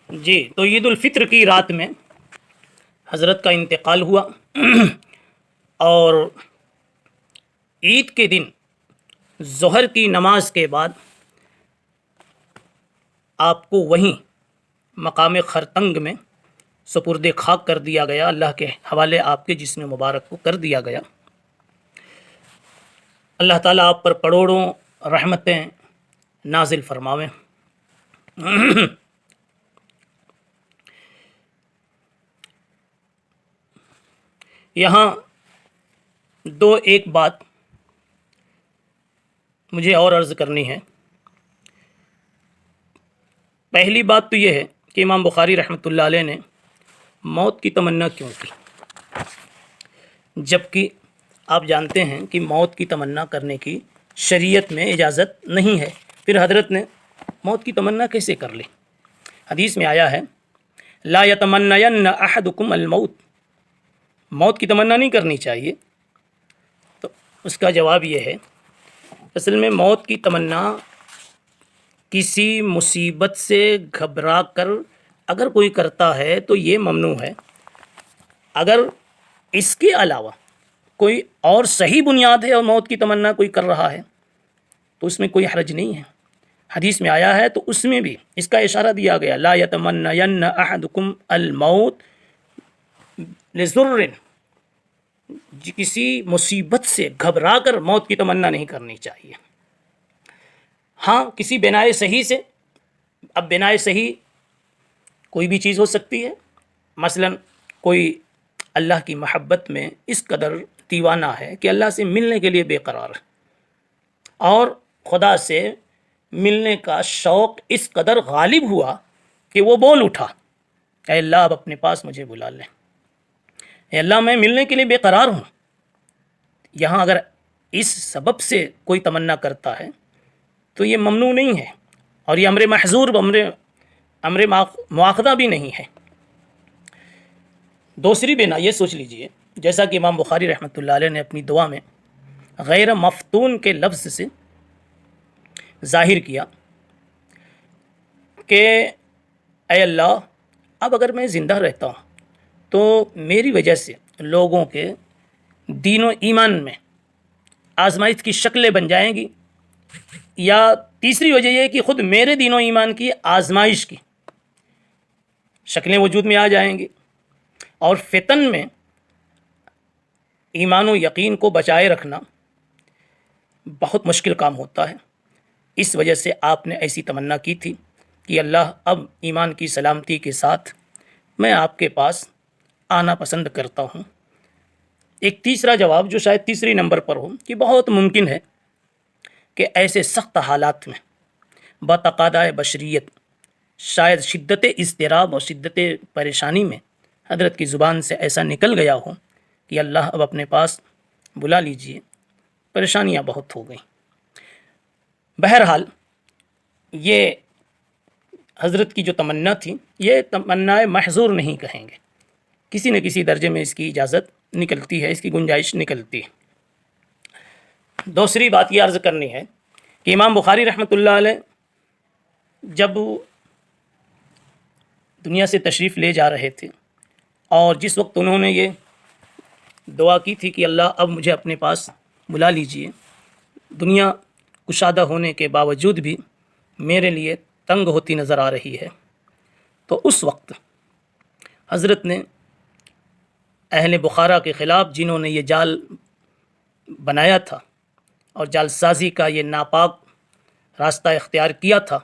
جی، تو عید الفطر کی رات میں حضرت کا انتقال ہوا اور عید کے دن ظہر کی نماز کے بعد آپ کو وہیں مقام خرتنگ میں سپرد خاک کر دیا گیا، اللہ کے حوالے آپ کے جسم مبارک کو کر دیا گیا۔ اللہ تعالیٰ آپ پر کروڑوں رحمتیں نازل فرماویں۔ یہاں ایک بات مجھے اور عرض کرنی ہے۔ پہلی بات تو یہ ہے کہ امام بخاری رحمۃ اللہ علیہ نے موت کی تمنا کیوں کی، جبکہ آپ جانتے ہیں کہ موت کی تمنا کرنے کی شریعت میں اجازت نہیں ہے، پھر حضرت نے موت کی تمنا کیسے کر لی؟ حدیث میں آیا ہے لا یتمنین احدکم الموت، موت کی تمنا نہیں کرنی چاہیے۔ تو اس کا جواب یہ ہے، اصل میں موت کی تمنا کسی مصیبت سے گھبرا کر اگر کوئی کرتا ہے تو یہ ممنوع ہے۔ اگر اس کے علاوہ کوئی اور صحیح بنیاد ہے اور موت کی تمنا کوئی کر رہا ہے تو اس میں کوئی حرج نہیں ہے۔ حدیث میں آیا ہے تو اس میں بھی اس کا اشارہ دیا گیا لا یتمنین احدکم الموت لضر، کسی مصیبت سے گھبرا کر موت کی تمنا نہیں کرنی چاہیے۔ ہاں، کسی بنائے صحیح سے، اب بنائے صحیح کوئی بھی چیز ہو سکتی ہے، مثلا کوئی اللہ کی محبت میں اس قدر دیوانہ ہے کہ اللہ سے ملنے کے لیے بے قرار ہے اور خدا سے ملنے کا شوق اس قدر غالب ہوا کہ وہ بول اٹھا اے اللہ اب اپنے پاس مجھے بلا لیں، اے اللہ میں ملنے کے لیے بے قرار ہوں۔ یہاں اگر اس سبب سے کوئی تمنا کرتا ہے تو یہ ممنوع نہیں ہے اور یہ امر محظور امر مواخذہ بھی نہیں ہے۔ دوسری بنا یہ سوچ لیجئے، جیسا کہ امام بخاری رحمۃ اللہ علیہ نے اپنی دعا میں غیر مفتون کے لفظ سے ظاہر کیا کہ اے اللہ اب اگر میں زندہ رہتا ہوں تو میری وجہ سے لوگوں کے دین و ایمان میں آزمائش کی شکلیں بن جائیں گی، یا تیسری وجہ یہ ہے کہ خود میرے دین و ایمان کی آزمائش کی شکلیں وجود میں آ جائیں گی، اور فتن میں ایمان و یقین کو بچائے رکھنا بہت مشکل کام ہوتا ہے۔ اس وجہ سے آپ نے ایسی تمنا کی تھی کہ اللہ اب ایمان کی سلامتی کے ساتھ میں آپ کے پاس آنا پسند کرتا ہوں۔ ایک تیسرا جواب جو شاید تیسری نمبر پر ہو کہ بہت ممکن ہے کہ ایسے سخت حالات میں بتقاضائے بشریت شاید شدت اضطراب اور شدت پریشانی میں حضرت کی زبان سے ایسا نکل گیا ہو کہ اللہ اب اپنے پاس بلا لیجئے، پریشانیاں بہت ہو گئیں۔ بہرحال یہ حضرت کی جو تمنا تھی یہ تمنا محظور نہیں کہیں گے، کسی نہ کسی درجے میں اس کی اجازت نکلتی ہے، اس کی گنجائش نکلتی ہے۔ دوسری بات یہ عرض کرنی ہے کہ امام بخاری رحمۃ اللہ علیہ جب دنیا سے تشریف لے جا رہے تھے اور جس وقت انہوں نے یہ دعا کی تھی کہ اللہ اب مجھے اپنے پاس بلا لیجئے، دنیا کشادہ ہونے کے باوجود بھی میرے لیے تنگ ہوتی نظر آ رہی ہے، تو اس وقت حضرت نے اہل بخارا کے خلاف جنہوں نے یہ جال بنایا تھا اور جال سازی کا یہ ناپاک راستہ اختیار کیا تھا،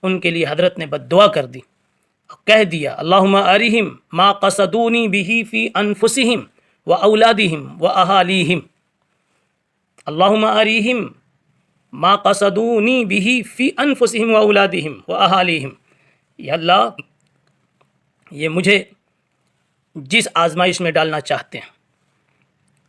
ان کے لیے حضرت نے بد دعا کر دی اور کہہ دیا اللہم ارہم ما قصدونی بہ فی انفسہم و اولادہم و اہالیہم، اللہم ارہم ما قصدونی بہ فی انفسہم و اولادہم و اہالیہم، یا اللہ یہ مجھے جس آزمائش میں ڈالنا چاہتے ہیں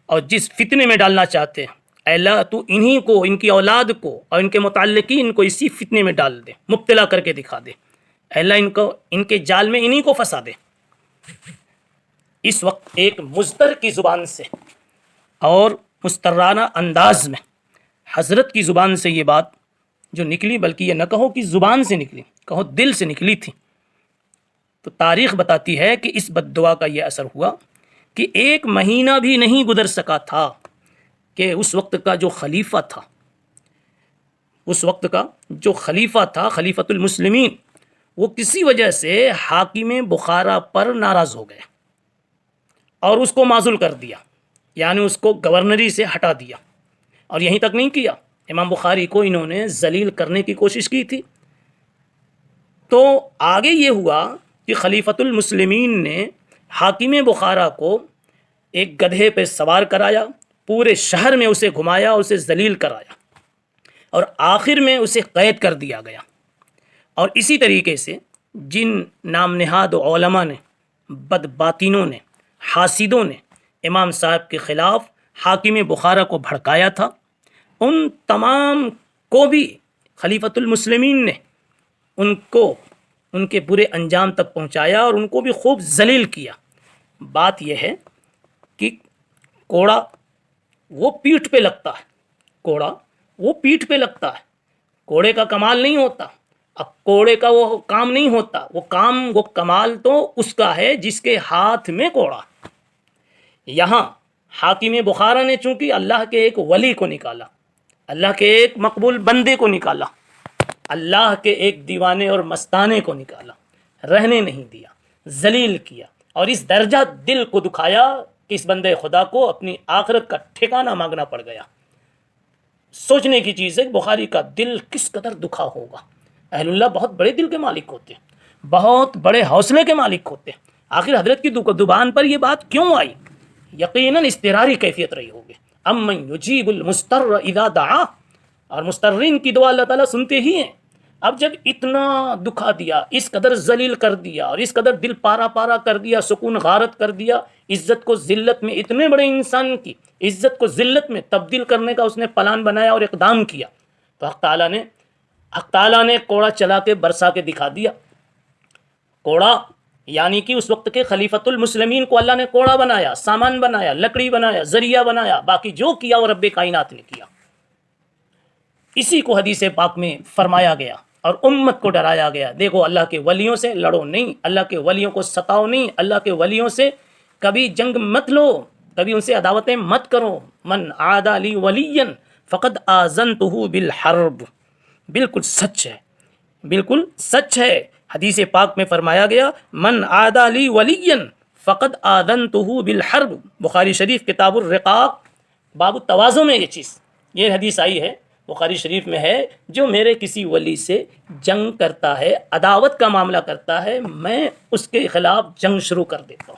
اور جس فتنے میں ڈالنا چاہتے ہیں، اے اللہ تو انہی کو، ان کی اولاد کو اور ان کے متعلقین کو اسی فتنے میں ڈال دے، مبتلا کر کے دکھا دے، اے اللہ ان کے جال میں انہی کو پھنسا دے۔ اس وقت ایک مضطر کی زبان سے اور مسترانہ انداز میں حضرت کی زبان سے یہ بات جو نکلی، بلکہ یہ نہ کہو کہ زبان سے نکلی، کہو دل سے نکلی تھی، تو تاریخ بتاتی ہے کہ اس بد دعا کا یہ اثر ہوا کہ 1 مہینہ بھی نہیں گزر سکا تھا کہ اس وقت کا جو خلیفہ تھا، خلیفۃ المسلمین، وہ کسی وجہ سے حاکم بخارا پر ناراض ہو گئے اور اس کو معزول کر دیا، یعنی اس کو گورنری سے ہٹا دیا۔ اور یہیں تک نہیں کیا، امام بخاری کو انہوں نے ذلیل کرنے کی کوشش کی تھی۔ تو آگے یہ ہوا کہ خلیفۃ المسلمین نے حاکم بخارا کو ایک گدھے پہ سوار کرایا، پورے شہر میں اسے گھمایا، اسے ذلیل کرایا، اور آخر میں اسے قید کر دیا گیا۔ اور اسی طریقے سے جن نام نہاد علماء نے، بدباطنوں نے، حاسدوں نے امام صاحب کے خلاف حاکم بخارا کو بھڑکایا تھا، ان تمام کو بھی خلیفۃ المسلمین نے ان کو ان کے برے انجام تک پہنچایا اور ان کو بھی خوب ذلیل کیا۔ بات یہ ہے کہ کوڑا وہ پیٹھ پہ لگتا ہے، کوڑے کا کمال نہیں ہوتا۔ اب کوڑے کا وہ کام نہیں ہوتا، وہ کمال تو اس کا ہے جس کے ہاتھ میں کوڑا۔ یہاں حاکم بخارا نے چونکہ اللہ کے ایک ولی کو نکالا، اللہ کے ایک مقبول بندے کو نکالا، اللہ کے ایک دیوانے اور مستانے کو نکالا، رہنے نہیں دیا، ذلیل کیا، اور اس درجہ دل کو دکھایا کہ اس بندے خدا کو اپنی آخرت کا ٹھکانہ مانگنا پڑ گیا۔ سوچنے کی چیز ہے کہ بخاری کا دل کس قدر دکھا ہوگا۔ اہل اللہ بہت بڑے دل کے مالک ہوتے ہیں، بہت بڑے حوصلے کے مالک ہوتے ہیں۔ آخر حضرت کی زبان پر یہ بات کیوں آئی؟ یقیناً اضطراری کیفیت رہی ہوگی۔ امن یجیب المضطر اذا دعا، اور مضطرین کی دعا اللہ تعالیٰ سنتے ہی ہیں۔ اب جب اتنا دکھا دیا، اس قدر ذلیل کر دیا اور اس قدر دل پارا پارا کر دیا، سکون غارت کر دیا، عزت کو ذلت میں، اتنے بڑے انسان کی عزت کو ذلت میں تبدیل کرنے کا اس نے پلان بنایا اور اقدام کیا، تو حق تعالیٰ نے کوڑا چلا کے برسا کے دکھا دیا۔ کوڑا یعنی کہ اس وقت کے خلیفۃ المسلمین کو اللہ نے کوڑا بنایا، سامان بنایا، لکڑی بنایا، ذریعہ بنایا، باقی جو کیا وہ رب کائنات نے کیا۔ اسی کو حدیث پاک میں فرمایا گیا اور امت کو ڈرایا گیا، دیکھو اللہ کے ولیوں سے لڑو نہیں، اللہ کے ولیوں کو ستاؤ نہیں، اللہ کے ولیوں سے کبھی جنگ مت لو، کبھی ان سے عداوتیں مت کرو۔ من عادى لي وليا فقد آذنته بالحرب، بالکل سچ ہے۔ حدیث پاک میں فرمایا گیا من عادى لي وليا فقد آذنته بالحرب، بخاری شریف کتاب الرقاق باب التواضع میں یہ حدیث آئی ہے، بخاری شریف میں ہے، جو میرے کسی ولی سے جنگ کرتا ہے، عداوت کا معاملہ کرتا ہے، میں اس کے خلاف جنگ شروع کر دیتا ہوں۔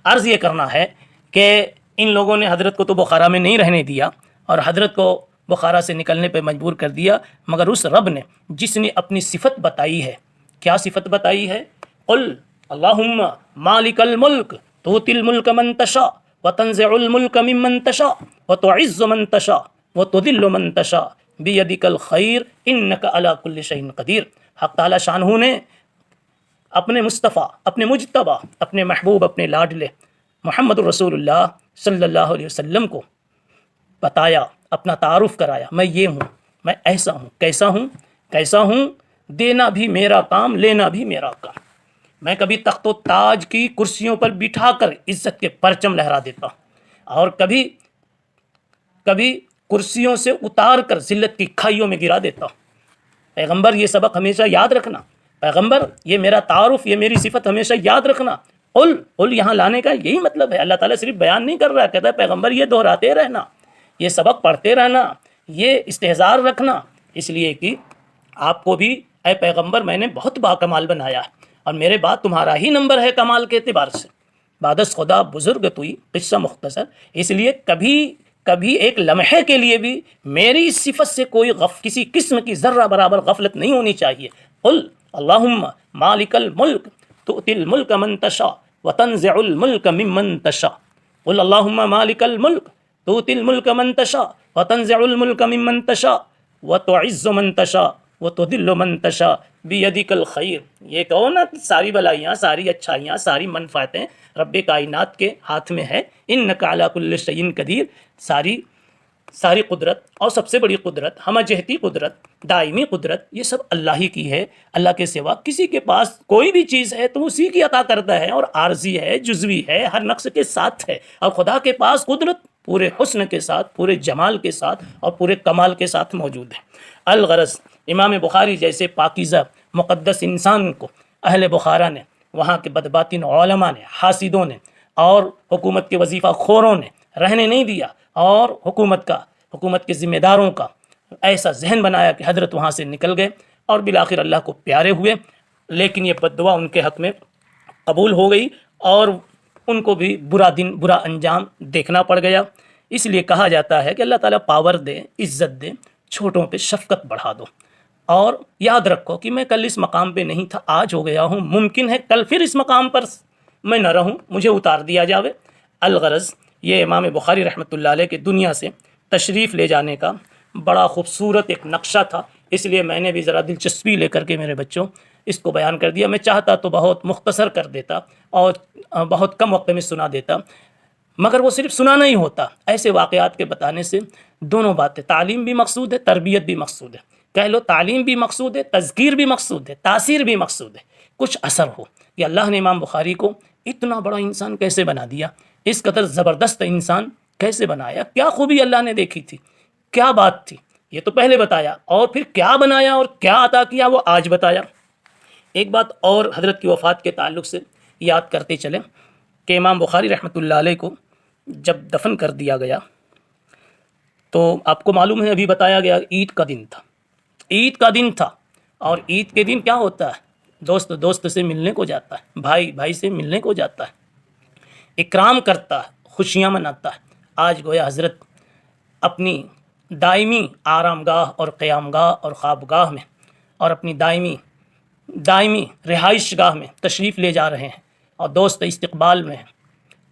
عرض یہ کرنا ہے کہ ان لوگوں نے حضرت کو تو بخارا میں نہیں رہنے دیا اور حضرت کو بخارا سے نکلنے پہ مجبور کر دیا، مگر اس رب نے جس نے اپنی صفت بتائی ہے، کیا صفت بتائی ہے؟ قل اللہم مالک الملک تؤتی الملک من تشاء وتنزع الملک ممن تشاء وتعز من تشاء وتذل من تشاء بیدک الخیر انک علی کل شیء قدیر۔ حق تعالی شانہ نے اپنے مصطفیٰ، اپنے مجتبی، اپنے محبوب، اپنے لاڈلے محمد الرسول اللہ صلی اللہ علیہ وسلم کو بتایا، اپنا تعارف کرایا، میں یہ ہوں، میں ایسا ہوں، کیسا ہوں، دینا بھی میرا کام، لینا بھی میرا کام۔ میں کبھی تخت و تاج کی کرسیوں پر بٹھا کر عزت کے پرچم لہرا دیتا ہوں، اور کبھی کرسیوں سے اتار کر ذلت کی کھائیوں میں گرا دیتا ہوں۔ پیغمبر یہ سبق ہمیشہ یاد رکھنا، پیغمبر یہ میرا تعارف، یہ میری صفت ہمیشہ یاد رکھنا۔ قل یہاں لانے کا یہی مطلب ہے، اللہ تعالیٰ صرف بیان نہیں کر رہا ہے، کہتا ہے پیغمبر یہ دہراتے رہنا، یہ سبق پڑھتے رہنا، یہ استحضار رکھنا، اس لیے کہ آپ کو بھی اے پیغمبر میں نے بہت باکمال بنایا ہے، اور میرے بعد تمہارا ہی نمبر ہے کمال کے اعتبار سے۔ بعدس خدا بزرگ توئی، قصہ مختصر، اس لیے کبھی ایک لمحے کے لیے بھی میری اس صفت سے کوئی کسی قسم کی ذرہ برابر غفلت نہیں ہونی چاہیے۔ قل اللہم مالک الملک تؤتی الملک من تشاء وتنزع الملک ممن تشاء، قل اللہم مالک الملک تؤتی الملک من تشاء وتنزع الملک ممن تشاء وتعز من تشاء وتذل من تشاء بیدک الخیر۔ یہ کہو نا، ساری بلائیاں، ساری اچھائیاں، ساری منفعتیں رب کائنات کے ہاتھ میں ہے، انک علی کل شیء قدیر، ساری ساری قدرت اور سب سے بڑی قدرت، ہمہ جہتی قدرت، دائمی قدرت، یہ سب اللہ ہی کی ہے۔ اللہ کے سوا کسی کے پاس کوئی بھی چیز ہے تو اسی کی عطا کرتا ہے، اور عارضی ہے، جزوی ہے، ہر نقص کے ساتھ ہے۔ اور خدا کے پاس قدرت پورے حسن کے ساتھ، پورے جمال کے ساتھ اور پورے کمال کے ساتھ موجود ہے۔ الغرض امام بخاری جیسے پاکیزہ مقدس انسان کو اہل بخارا نے، وہاں کے بدباطن علماء نے، حاسدوں نے اور حکومت کے وظیفہ خوروں نے رہنے نہیں دیا، اور حکومت کے ذمہ داروں کا ایسا ذہن بنایا کہ حضرت وہاں سے نکل گئے اور بالآخر اللہ کو پیارے ہوئے۔ لیکن یہ بد دعا ان کے حق میں قبول ہو گئی اور ان کو بھی برا انجام دیکھنا پڑ گیا۔ اس لیے کہا جاتا ہے کہ اللہ تعالیٰ پاور دے، عزت دے، چھوٹوں پہ شفقت بڑھا دو، اور یاد رکھو کہ میں کل اس مقام پہ نہیں تھا، آج ہو گیا ہوں، ممکن ہے کل پھر اس مقام پر میں نہ رہوں، مجھے اتار دیا جاوے۔ الغرض یہ امام بخاری رحمۃ اللہ علیہ کے دنیا سے تشریف لے جانے کا بڑا خوبصورت ایک نقشہ تھا، اس لیے میں نے بھی ذرا دلچسپی لے کر کے میرے بچوں اس کو بیان کر دیا۔ میں چاہتا تو بہت مختصر کر دیتا اور بہت کم وقت میں سنا دیتا، مگر وہ صرف سنانا ہی ہوتا۔ ایسے واقعات کے بتانے سے دونوں باتیں، تعلیم بھی مقصود ہے، تربیت بھی مقصود ہے، کہہ لو تعلیم بھی مقصود ہے، تذکیر بھی مقصود ہے، تاثیر بھی مقصود ہے، کچھ اثر ہو کہ اللہ نے امام بخاری کو اتنا بڑا انسان کیسے بنا دیا، اس قدر زبردست انسان کیسے بنایا، کیا خوبی اللہ نے دیکھی تھی، کیا بات تھی، یہ تو پہلے بتایا، اور پھر کیا بنایا اور کیا عطا کیا وہ آج بتایا۔ ایک بات اور حضرت کی وفات کے تعلق سے یاد کرتے چلیں کہ امام بخاری رحمۃ اللہ علیہ کو جب دفن کر دیا گیا تو آپ کو معلوم ہے، ابھی بتایا گیا، عید کا دن تھا، عید کا دن تھا، اور عید کے دن کیا ہوتا ہے، دوست دوست سے ملنے کو جاتا ہے، بھائی بھائی سے ملنے کو جاتا ہے، اکرام کرتا ہے، خوشیاں مناتا ہے۔ آج گویا حضرت اپنی دائمی آرام گاہ اور قیام گاہ اور خواب گاہ میں اور اپنی دائمی رہائش گاہ میں تشریف لے جا رہے ہیں، اور دوست استقبال میں ہیں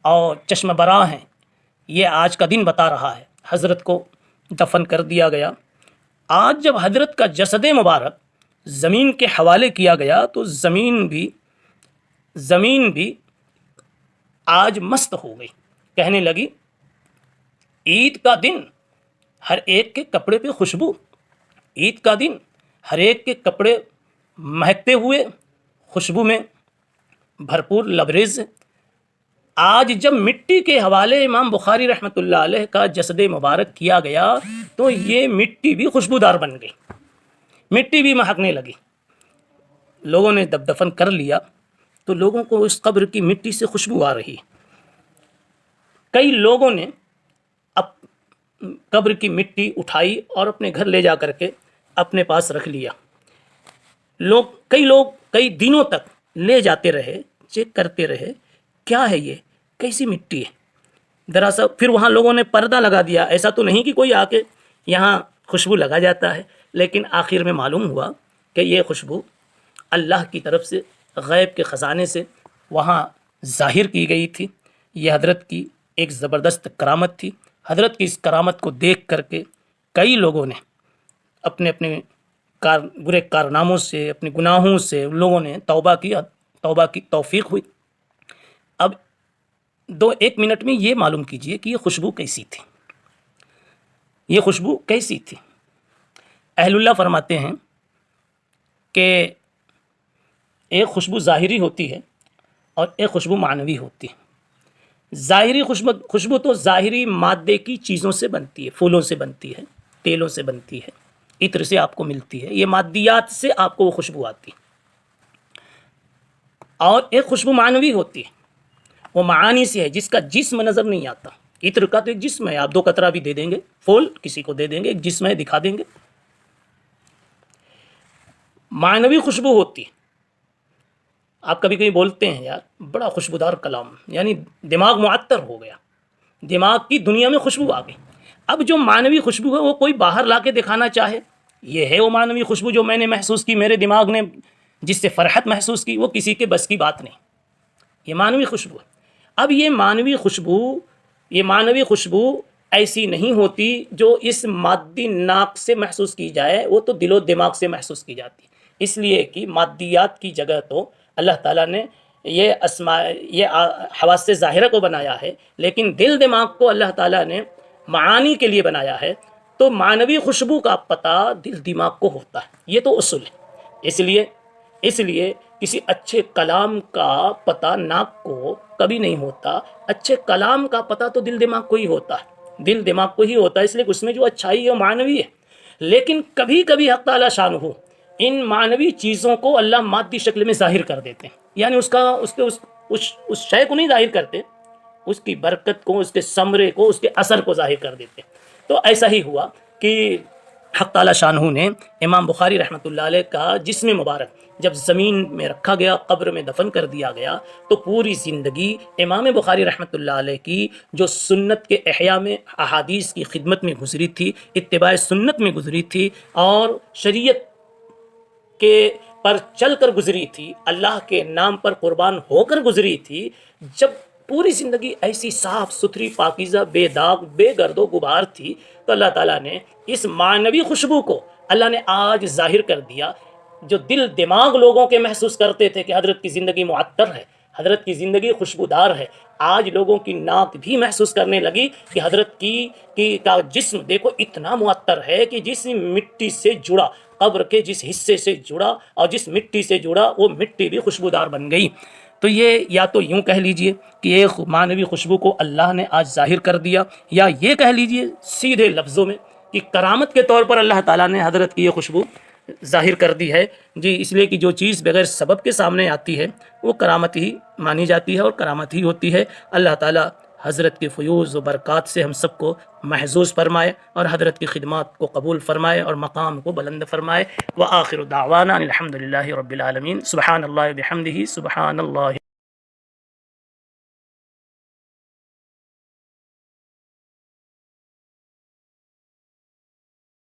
اور چشم براہ ہیں۔ یہ آج کا دن بتا رہا ہے، حضرت کو دفن کر دیا گیا۔ آج جب حضرت کا جسد مبارک زمین کے حوالے کیا گیا تو زمین بھی آج مست ہو گئی، کہنے لگی عید کا دن، ہر ایک کے کپڑے پہ خوشبو، عید کا دن ہر ایک کے کپڑے مہکتے ہوئے، خوشبو میں بھرپور لبریز۔ آج جب مٹی کے حوالے امام بخاری رحمۃ اللہ علیہ کا جسد مبارک کیا گیا تو یہ مٹی بھی خوشبودار بن گئی، مٹی بھی مہکنے لگی۔ لوگوں نے جب دفن کر لیا تو لوگوں کو اس قبر کی مٹی سے خوشبو آ رہی۔ کئی لوگوں نے قبر کی مٹی اٹھائی اور اپنے گھر لے جا کر کے اپنے پاس رکھ لیا۔ کئی لوگ کئی دنوں تک لے جاتے رہے، چیک کرتے رہے، کیا ہے یہ، کیسی مٹی ہے۔ دراصل پھر وہاں لوگوں نے پردہ لگا دیا، ایسا تو نہیں کہ کوئی آ کے یہاں خوشبو لگا جاتا ہے، لیکن آخر میں معلوم ہوا کہ یہ خوشبو اللہ کی طرف سے غیب کے خزانے سے وہاں ظاہر کی گئی تھی۔ یہ حضرت کی ایک زبردست کرامت تھی۔ حضرت کی اس کرامت کو دیکھ کر کے کئی لوگوں نے اپنے برے کارناموں سے، اپنے گناہوں سے لوگوں نے توبہ کی توفیق ہوئی۔ اب ایک منٹ میں یہ معلوم کیجئے کہ یہ خوشبو کیسی تھی، یہ خوشبو کیسی تھی۔ اہل اللہ فرماتے ہیں کہ ایک خوشبو ظاہری ہوتی ہے اور ایک خوشبو معنوی ہوتی ہے۔ ظاہری خوشبو تو ظاہری مادے کی چیزوں سے بنتی ہے، پھولوں سے بنتی ہے، تیلوں سے بنتی ہے، عطر سے آپ کو ملتی ہے، یہ مادیات سے آپ کو وہ خوشبو آتی ہے۔ اور ایک خوشبو معنوی ہوتی ہے، وہ معانی سے ہے، جس کا جسم نظر نہیں آتا۔ عطر کا تو ایک جسم ہے، آپ 2 قطرہ بھی دے دیں گے، پھول کسی کو دے دیں گے، ایک جسم ہے، دکھا دیں گے۔ معنوی خوشبو ہوتی ہے، آپ کبھی کبھی بولتے ہیں یار بڑا خوشبودار کلام، یعنی دماغ معطر ہو گیا، دماغ کی دنیا میں خوشبو آ گئی۔ اب جو معنوی خوشبو ہے وہ کوئی باہر لا کے دکھانا چاہے، یہ ہے وہ معنوی خوشبو جو میں نے محسوس کی، میرے دماغ نے جس سے فرحت محسوس کی، وہ کسی کے بس کی بات نہیں، یہ معنوی خوشبو ہے۔ اب یہ معنوی خوشبو ایسی نہیں ہوتی جو اس مادی ناک سے محسوس کی جائے، وہ تو دل و دماغ سے محسوس کی جاتی ہے۔ اس لیے کہ مادیات کی جگہ تو اللہ تعالیٰ نے یہ حواس ظاہرہ کو بنایا ہے، لیکن دل دماغ کو اللہ تعالیٰ نے معانی کے لیے بنایا ہے تو معنوی خوشبو کا پتہ دل دماغ کو ہوتا ہے، یہ تو اصول ہے۔ اس لیے کسی اچھے کلام کا پتہ ناک کو کبھی نہیں ہوتا، اچھے کلام کا پتہ تو دل دماغ کو ہی ہوتا ہے، دل دماغ کو ہی ہوتا ہے، اس لیے اس میں جو اچھائی ہے وہ معنوی ہے۔ لیکن کبھی کبھی حق تعالی شانہ ان معنوی چیزوں کو اللہ مادی شکل میں ظاہر کر دیتے ہیں، یعنی اس شے کو نہیں ظاہر کرتے، اس کی برکت کو، اس کے ثمرے کو، اس کے اثر کو ظاہر کر دیتے ہیں۔ تو ایسا ہی ہوا کہ حق تعالی شانہ نے امام بخاری رحمۃ اللہ علیہ کا جسم مبارک جب زمین میں رکھا گیا، قبر میں دفن کر دیا گیا، تو پوری زندگی امام بخاری رحمۃ اللہ علیہ کی جو سنت کے احیاء میں، احادیث کی خدمت میں گزری تھی، اتباع سنت میں گزری تھی، اور شریعت کے پر چل کر گزری تھی، اللہ کے نام پر قربان ہو کر گزری تھی، جب پوری زندگی ایسی صاف ستھری پاکیزہ بے داغ بے گرد و غبار تھی، تو اللہ تعالیٰ نے اس معنوی خوشبو کو اللہ نے آج ظاہر کر دیا۔ جو دل دماغ لوگوں کے محسوس کرتے تھے کہ حضرت کی زندگی معطر ہے، حضرت کی زندگی خوشبودار ہے، آج لوگوں کی ناک بھی محسوس کرنے لگی کہ حضرت کا جسم دیکھو اتنا معطر ہے کہ جس مٹی سے جڑا، قبر کے جس حصے سے جڑا اور جس مٹی سے جڑا، وہ مٹی بھی خوشبودار بن گئی۔ تو یہ یا تو یوں کہہ لیجئے کہ ایک معنوی خوشبو کو اللہ نے آج ظاہر کر دیا، یا یہ کہہ لیجئے سیدھے لفظوں میں کہ کرامت کے طور پر اللہ تعالیٰ نے حضرت کی یہ خوشبو ظاہر کر دی ہے۔ جی، اس لیے کہ جو چیز بغیر سبب کے سامنے آتی ہے وہ کرامت ہی مانی جاتی ہے اور کرامت ہی ہوتی ہے۔ اللہ تعالیٰ حضرت کے فیوز و برکات سے ہم سب کو محظوظ فرمائے اور حضرت کی خدمات کو قبول فرمائے اور مقام کو بلند فرمائے۔ وآخر دعوانا الحمدللہ رب العالمین۔ سبحان اللہ بحمدہ، سبحان اللہ۔